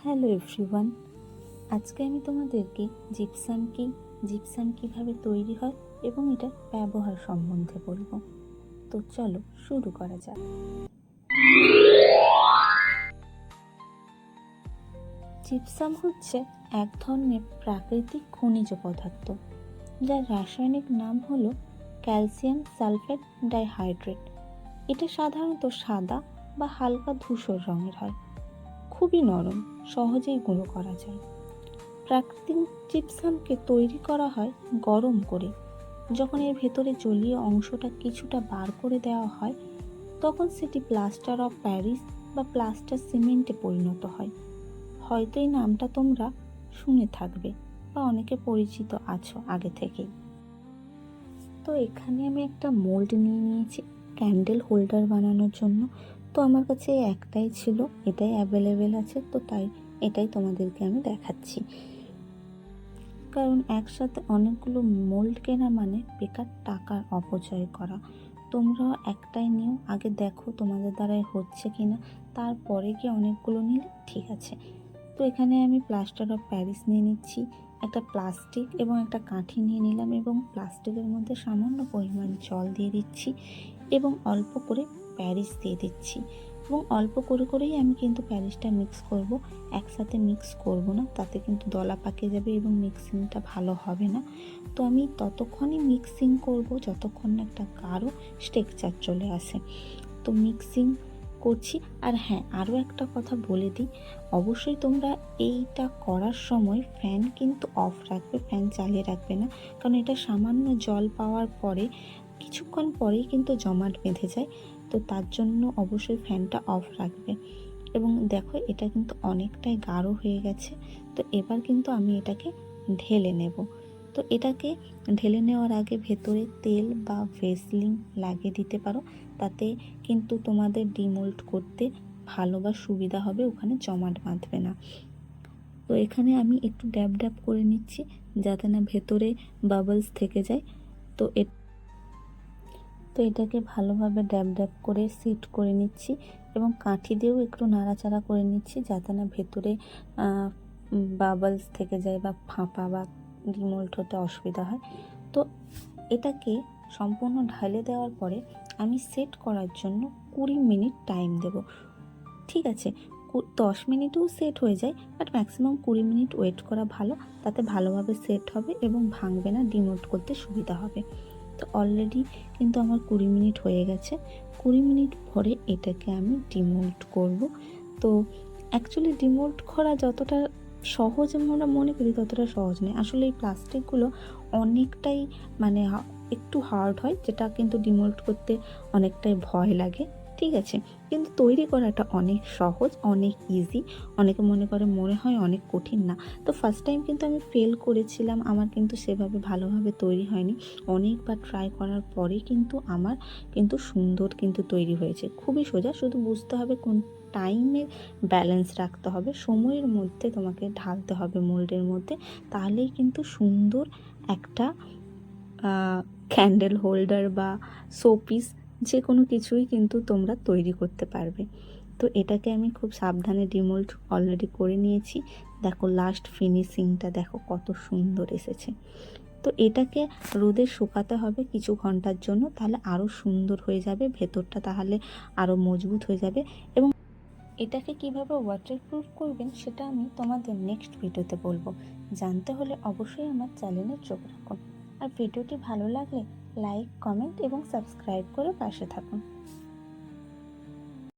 Hello everyone, আজকে আমি তোমাদেরকে জিপসাম কিভাবে তৈরি হয় এবং এটার ব্যবহার সম্বন্ধে বলবো। তো চলো শুরু করা যাক। জিপসাম হচ্ছে এক ধরনের প্রাকৃতিক খনিজ পদার্থ, যার রাসায়নিক নাম হলো ক্যালসিয়াম সালফেট ডাইহাইড্রেট। এটা সাধারণত সাদা বা হালকা ধূসর রঙের হয়, খুবই নরম, সহজেই গুঁড়ো করা যায়। প্রাকৃতিক জিপসামকে তৈরি করা হয় গরম করে। যখন এর ভেতরে জলীয় অংশটা কিছুটা বার করে দেওয়া হয়, তখন সেটি প্লাস্টার অফ প্যারিস বা প্লাস্টার সিমেন্টে পরিণত হয়। হয়তো এই নামটা তোমরা শুনে থাকবে বা অনেকে পরিচিত আছো আগে থেকেই। তো এখানে আমি একটা মোল্ড নিয়ে নিয়েছি ক্যান্ডেল হোল্ডার বানানোর জন্য। তো আমার কাছে একটাই ছিল, এটাই অ্যাভেলেবেল আছে, তো তাই এটাই তোমাদেরকে আমি দেখাচ্ছি। কারণ একসাথে অনেকগুলো মোল্ড কেনা মানে বেকার টাকার অপচয় করা। তোমরা একটাই নিও, আগে দেখো তোমাদের দ্বারাই হচ্ছে কিনা, তারপরে গিয়ে অনেকগুলো নিলে ঠিক আছে। তো এখানে আমি প্লাস্টার অফ প্যারিস নিয়ে নিচ্ছি, একটা প্লাস্টিক এবং একটা কাঠি নিয়ে নিলাম, এবং প্লাস্টিকের মধ্যে সামান্য পরিমাণ জল দিয়ে দিচ্ছি এবং অল্প করে প্যারিস দিয়ে দিচ্ছি। এবং অল্প করে করেই আমি কিন্তু প্যারিসটা মিক্স করব, একসাথে মিক্স করব না, তাতে কিন্তু দলা পাকে যাবে এবং মিক্সিংটা ভালো হবে না। তো আমি ততক্ষণই মিক্সিং করব যতক্ষণ না একটা গাঢ় টেক্সচার চলে আসে। তো মিক্সিং করছি। আর হ্যাঁ, আরও একটা কথা বলে দিই, অবশ্যই তোমরা এইটা করার সময় ফ্যান কিন্তু অফ রাখবে, ফ্যান চালিয়ে রাখবে না, কারণ এটা সামান্য জল পাওয়ার পরে কিছুক্ষণ পরেই কিন্তু জমাট বেঁধে যায়। তো তার জন্য অবশ্যই ফ্যানটা অফ রাখবে। এবং দেখো এটা কিন্তু অনেকটাই গাঢ় হয়ে গেছে। তো এবার কিন্তু আমি এটাকে ঢেলে নেব। তো এটাকে ঢেলে নেওয়ার আগে ভেতরে তেল বা ভেসলিন লাগিয়ে দিতে পারো, তাতে কিন্তু তোমাদের ডিমোল্ড করতে ভালো বা সুবিধা হবে, ওখানে জমাট বাঁধবে না। তো এখানে আমি একটু ড্যাব ড্যাব করে নিচ্ছি যাতে না ভেতরে বাবলস থেকে যায়। তো এটাকে ভালোভাবে ড্যাব ড্যাব করে সেট করে নিচ্ছি এবং কাঠি দিয়েও একটু নাড়াচাড়া করে নিচ্ছি যাতে না ভেতরে বাবলস থেকে যায় বা ফাঁপা বা ডিমোল্ড হতে অসুবিধা হয়। তো এটাকে সম্পূর্ণ ঢালে দেওয়ার পরে আমি সেট করার জন্য 20 মিনিট টাইম দেব। ঠিক আছে, 10 মিনিটেও সেট হয়ে যায়, বাট ম্যাক্সিমাম 20 মিনিট ওয়েট করা ভালো, তাতে ভালোভাবে সেট হবে এবং ভাঙবে না, ডিমোল্ড করতে সুবিধা হবে। তো অলরেডি কিন্তু আমার 20 মিনিট হয়ে গেছে। 20 মিনিট পরে এটাকে আমি ডিমোল্ড করব। তো অ্যাকচুয়ালি ডিমোল্ড করা যতটা সহজ আমরা মনে করি ততটা সহজ নয়। আসলে এই প্লাস্টিকগুলো অনেকটাই মানে একটু হার্ড হয়, যেটা কিন্তু ডিমোল্ড করতে অনেকটাই ভয় লাগে। ঠিক আছে, কিন্তু তৈরি করাটা অনেক সহজ, অনেক ইজি। অনেকে মনে হয় অনেক কঠিন, না। তো ফার্স্ট টাইম কিন্তু আমি ফেল করেছিলাম, আমার কিন্তু সেভাবে ভালোভাবে তৈরি হয়নি। অনেকবার ট্রাই করার পরে কিন্তু আমার কিন্তু সুন্দর কিন্তু তৈরি হয়েছে। খুবই সোজা, শুধু বুঝতে হবে কোন টাইমের ব্যালেন্স রাখতে হবে, সময়ের মধ্যে তোমাকে ঢালতে হবে মোল্ডের মধ্যে, তাহলেই কিন্তু সুন্দর একটা ক্যান্ডেল হোল্ডার বা শোপিস যে কোনো কিছুই কিন্তু তোমরা তৈরি করতে পারবে। তো এটাকে আমি খুব সাবধানে ডিমোল্ড অলরেডি করে নিয়েছি। দেখো লাস্ট ফিনিশিংটা দেখো কত সুন্দর এসেছে। তো এটাকে রোদে শুকাতে হবে কিছু ঘন্টার জন্য, তাহলে আরও সুন্দর হয়ে যাবে, ভেতরটা তাহলে আরও মজবুত হয়ে যাবে। এবং এটাকে কিভাবে ওয়াটারপ্রুফ করবেন সেটা আমি তোমাদের নেক্সট ভিডিওতে বলবো। জানতে হলে অবশ্যই আমার চ্যানেলে চোখ রাখুন। আর ভিডিওটি ভালো লাগলে লাইক, কমেন্ট এবং সাবস্ক্রাইব করে পাশে থাকুন।